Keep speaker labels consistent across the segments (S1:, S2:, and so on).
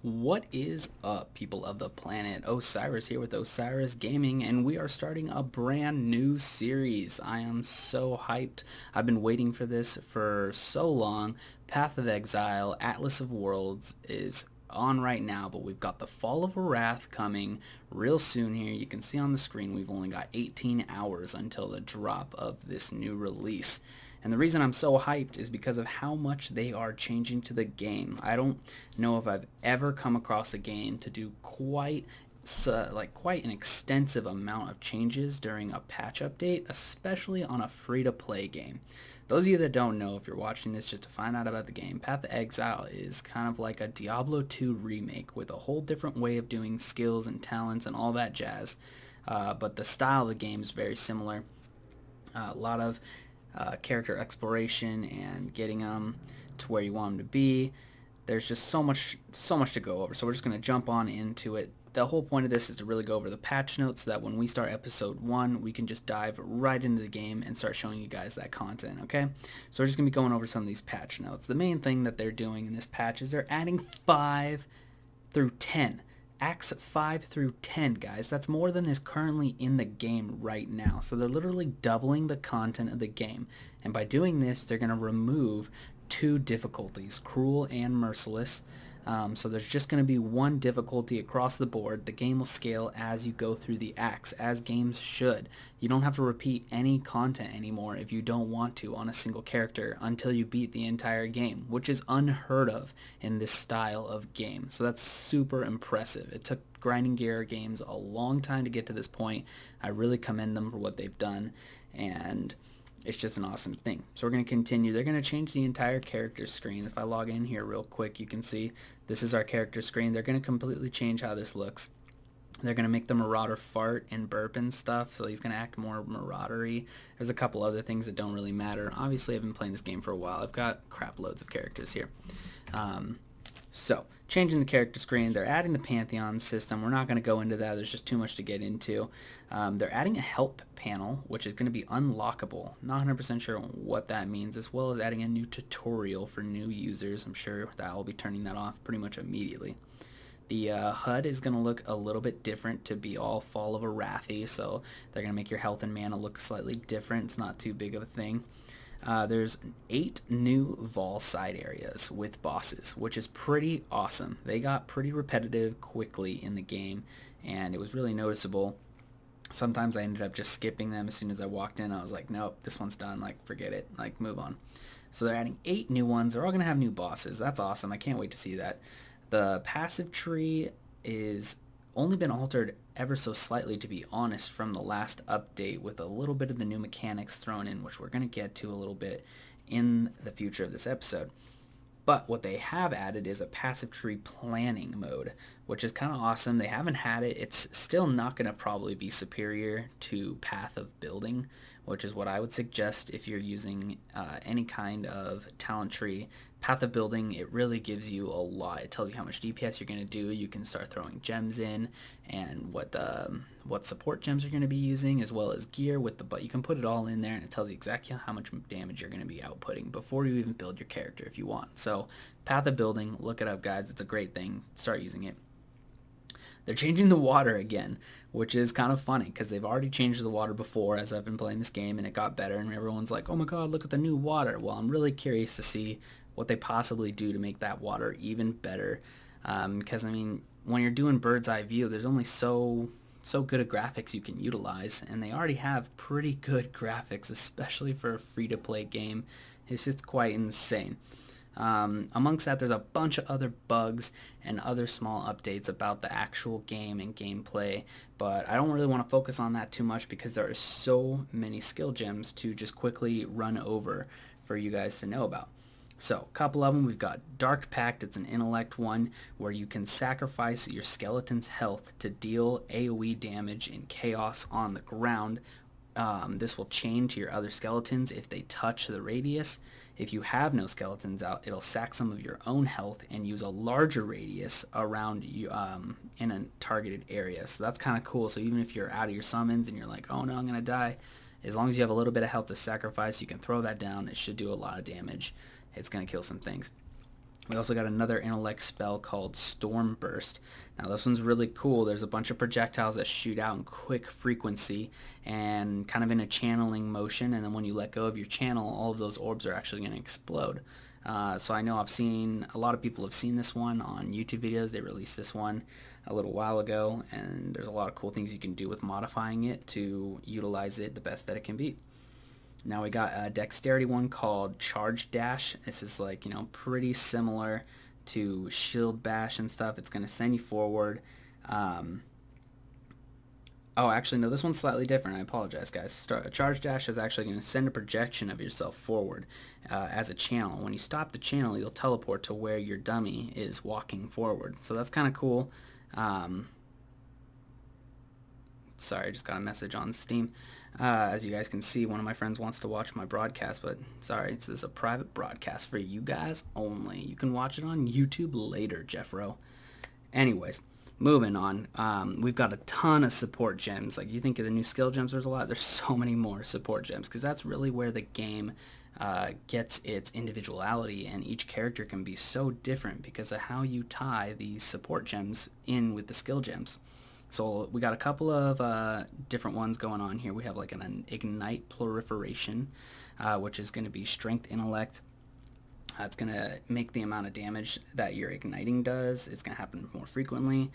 S1: What is up, people of the planet? Osiris here with Osiris Gaming, and we are starting a brand new series. I am so hyped. I've been waiting for this for so long. Path of Exile, Atlas of Worlds is on right now, but we've got the Fall of Wrath coming real soon here. You can see on the screen we've only got 18 hours until the drop of this new release. And the reason I'm so hyped is because of how much they are changing to the game. I don't know if I've ever come across a game to do quite an extensive amount of changes during a patch update, especially on a free-to-play game. Those of you that don't know, if you're watching this just to find out about the game, Path of Exile is kind of like a Diablo 2 remake with a whole different way of doing skills and talents and all that jazz. But the style of the game is very similar. A lot of character exploration and getting them to where you want them to be. There's just so much to go over, so we're just going to jump on into it. The whole point of this is to really go over the patch notes so that when we start episode 1, we can just dive right into the game and start showing you guys that content, okay? So we're just going to be going over some of these patch notes. The main thing that they're doing in this patch is they're adding 5 through 10. Acts 5 through 10, guys. That's more than is currently in the game right now. So they're literally doubling the content of the game. And by doing this, they're going to remove 2 difficulties, Cruel and Merciless. So there's just going to be 1 difficulty across the board. The game will scale as you go through the acts, as games should. You don't have to repeat any content anymore if you don't want to on a single character until you beat the entire game, which is unheard of in this style of game. So that's super impressive. It took grinding gear games a long time to get to this point. I really commend them for what they've done, and it's just an awesome thing. So we're going to continue. They're going to change the entire character screen. If I log in here real quick, you can see this is our character screen. They're going to completely change how this looks. They're going to make the Marauder fart and burp and stuff, so he's going to act more maraudery. There's a couple other things that don't really matter. Obviously, I've been playing this game for a while. I've got crap loads of characters here. So, changing the character screen, they're adding the Pantheon system. We're not going to go into that. There's just too much to get into. They're adding a help panel, which is going to be unlockable. Not 100% sure what that means, as well as adding a new tutorial for new users. I'm sure that I'll be turning that off pretty much immediately. The HUD is going to look a little bit different to be all Fall of Wrathy, so they're going to make your health and mana look slightly different. It's not too big of a thing. There's 8 new Vol side areas with bosses, which is pretty awesome. They got pretty repetitive quickly in the game, and it was really noticeable. Sometimes I ended up just skipping them as soon as I walked in. I was like, nope, this one's done. Like, forget it. Like, move on. So they're adding 8 new ones. They're all going to have new bosses. That's awesome. I can't wait to see that. The passive tree is only been altered ever so slightly, to be honest, from the last update, with a little bit of the new mechanics thrown in, which we're going to get to a little bit in the future of this episode. But what they have added is a passive tree planning mode, which is kind of awesome. They haven't had it. It's still not going to probably be superior to Path of Building, which is what I would suggest if you're using any kind of talent tree. Path of Building, it really gives you a lot. It tells you how much DPS you're going to do. You can start throwing gems in, and what support gems you're going to be using, as well as gear with the, but you can put it all in there, and it tells you exactly how much damage you're going to be outputting before you even build your character if you want. So Path of Building, look it up, guys. It's a great thing. Start using it. They're changing the water again, which is kind of funny because they've already changed the water before as I've been playing this game, and it got better, and everyone's like, oh my god, look at the new water. Well, I'm really curious to see what they possibly do to make that water even better, because I mean, when you're doing bird's eye view, there's only so good of graphics you can utilize, and they already have pretty good graphics, especially for a free-to-play game. It's just quite insane. Amongst that, there's a bunch of other bugs and other small updates about the actual game and gameplay, but I don't really want to focus on that too much because there are so many skill gems to just quickly run over for you guys to know about. So, a couple of them, we've got Dark Pact. It's an intellect one where you can sacrifice your skeleton's health to deal AoE damage in chaos on the ground. This will chain to your other skeletons if they touch the radius. If you have no skeletons out, it'll sack some of your own health and use a larger radius around you in a targeted area. So that's kind of cool. So even if you're out of your summons and you're like, oh no, I'm going to die, as long as you have a little bit of health to sacrifice, you can throw that down. It should do a lot of damage. It's going to kill some things. We also got another intellect spell called Storm Burst. Now this one's really cool. There's a bunch of projectiles that shoot out in quick frequency and kind of in a channeling motion, and then when you let go of your channel, all of those orbs are actually going to explode. So I know a lot of people have seen this one on YouTube videos. They released this one a little while ago, and there's a lot of cool things you can do with modifying it to utilize it the best that it can be. Now we got a dexterity one called Charge Dash. This is like, pretty similar to Shield Bash and stuff. It's going to send you forward. Oh, actually, no, this one's slightly different. I apologize, guys. Charge Dash is actually going to send a projection of yourself forward as a channel. When you stop the channel, you'll teleport to where your dummy is walking forward. So that's kind of cool. Sorry, I just got a message on Steam. As you guys can see, one of my friends wants to watch my broadcast, but sorry, this is a private broadcast for you guys only. You can watch it on YouTube later, Jeffro. Anyways, moving on. We've got a ton of support gems. Like, you think of the new skill gems, there's a lot. There's so many more support gems, because that's really where the game gets its individuality, and each character can be so different because of how you tie these support gems in with the skill gems. So we got a couple of different ones going on here. We have like an Ignite Proliferation, which is going to be Strength Intellect. It's going to make the amount of damage that your igniting does. It's going to happen more frequently.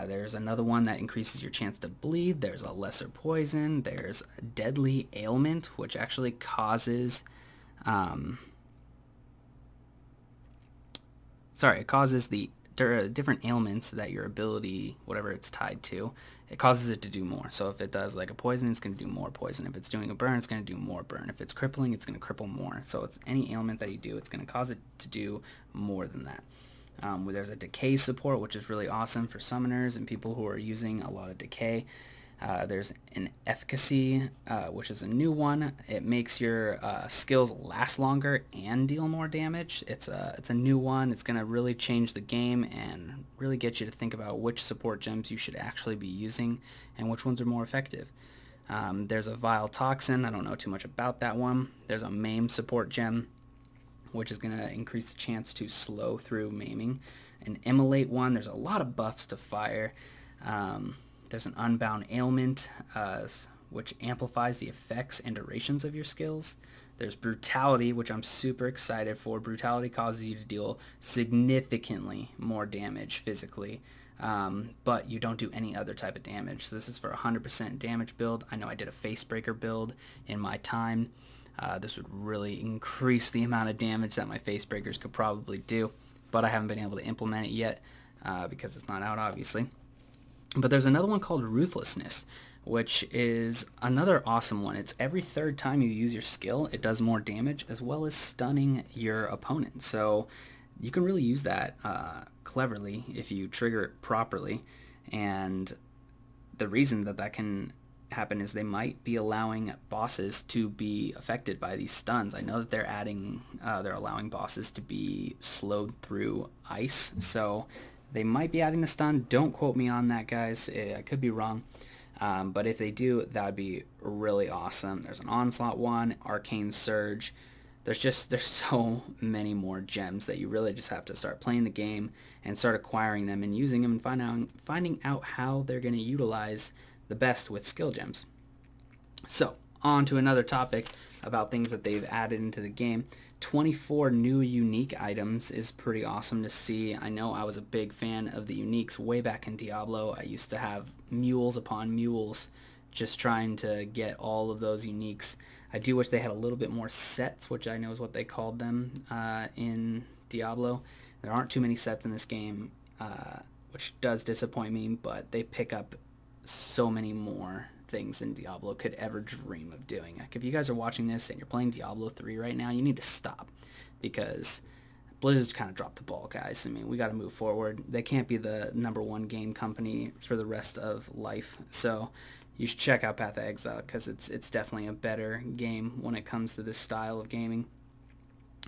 S1: There's another one that increases your chance to bleed. There's a Lesser Poison. There's Deadly Ailment, which actually causes... it causes the different ailments that your ability, whatever it's tied to, it causes it to do more. So if it does like a poison, it's going to do more poison. If it's doing a burn, it's going to do more burn. If it's crippling, it's going to cripple more. So it's any ailment that you do, it's going to cause it to do more than that. There's a decay support, which is really awesome for summoners and people who are using a lot of decay. There's an efficacy, which is a new one. It makes your skills last longer and deal more damage. It's a new one. It's going to really change the game and really get you to think about which support gems you should actually be using and which ones are more effective. There's a Vile Toxin. I don't know too much about that one. There's a Maim support gem, which is going to increase the chance to slow through maiming. An Immolate one. There's a lot of buffs to fire. There's an Unbound Ailment, which amplifies the effects and durations of your skills. There's Brutality, which I'm super excited for. Brutality causes you to deal significantly more damage physically, but you don't do any other type of damage. So this is for 100% damage build. I know I did a Facebreaker build in my time. This would really increase the amount of damage that my Facebreakers could probably do, but I haven't been able to implement it yet because it's not out, obviously. But there's another one called Ruthlessness, which is another awesome one. It's every third time you use your skill, it does more damage, as well as stunning your opponent. So you can really use that cleverly if you trigger it properly. And the reason that can happen is they might be allowing bosses to be affected by these stuns. I know that they're allowing bosses to be slowed through ice, so they might be adding the stun. Don't quote me on that, guys. I could be wrong. But if they do, that would be really awesome. There's an Onslaught one, Arcane Surge. There's so many more gems that you really just have to start playing the game and start acquiring them and using them and finding out how they're going to utilize the best with skill gems. So, on to another topic about things that they've added into the game. 24 new unique items is pretty awesome to see. I know I was a big fan of the uniques way back in Diablo. I used to have mules upon mules just trying to get all of those uniques. I do wish they had a little bit more sets, which I know is what they called them in Diablo. There aren't too many sets in this game, which does disappoint me, but they pick up so many more things than Diablo could ever dream of doing. Like, if you guys are watching this and you're playing Diablo 3 right now, you need to stop, because Blizzard's kind of dropped the ball, guys. I mean, we got to move forward. They can't be the #1 game company for the rest of life. So you should check out Path of Exile, because it's definitely a better game when it comes to this style of gaming.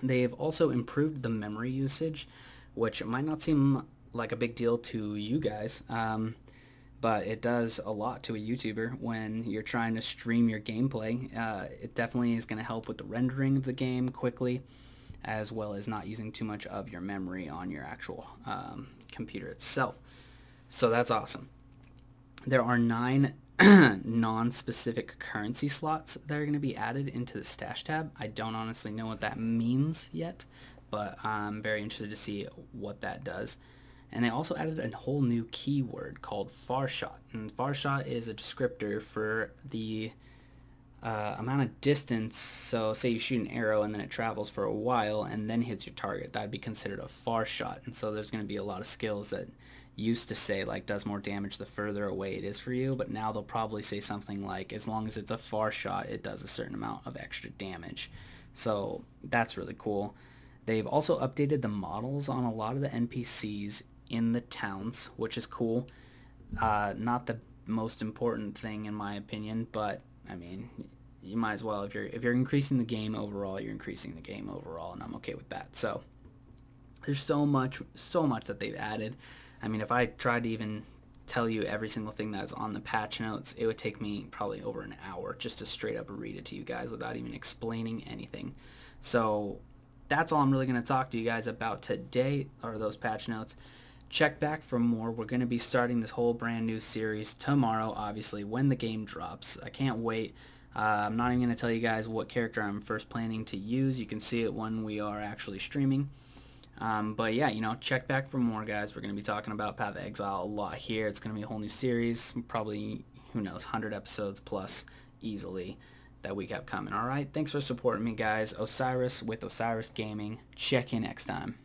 S1: They've also improved the memory usage, which might not seem like a big deal to you guys, but it does a lot to a YouTuber when you're trying to stream your gameplay. It definitely is going to help with the rendering of the game quickly. as well as not using too much of your memory on your actual computer itself. So that's awesome. There are 9 non-specific currency slots that are going to be added into the stash tab. I don't honestly know what that means yet, but I'm very interested to see what that does. And they also added a whole new keyword called far shot. And far shot is a descriptor for the amount of distance. So say you shoot an arrow and then it travels for a while and then hits your target. That would be considered a far shot. And so there's going to be a lot of skills that used to say like does more damage the further away it is for you, but now they'll probably say something like as long as it's a far shot it does a certain amount of extra damage. So that's really cool. They've also updated the models on a lot of the NPCs in the towns, which is cool. Not the most important thing in my opinion, but I mean, you might as well, if you're increasing the game overall, you're increasing the game overall, and I'm okay with that. So there's so much that they've added. I mean, if I tried to even tell you every single thing that's on the patch notes, it would take me probably over an hour just to straight up read it to you guys without even explaining anything. So that's all I'm really going to talk to you guys about today, are those patch notes. Check back for more. We're going to be starting this whole brand new series tomorrow, obviously, when the game drops. I can't wait. I'm not even going to tell you guys what character I'm first planning to use. You can see it when we are actually streaming. But yeah, check back for more, guys. We're going to be talking about Path of Exile a lot here. It's going to be a whole new series, probably, who knows, 100 episodes plus easily that we have coming. All right, thanks for supporting me, guys. Osiris with Osiris Gaming. Check you next time.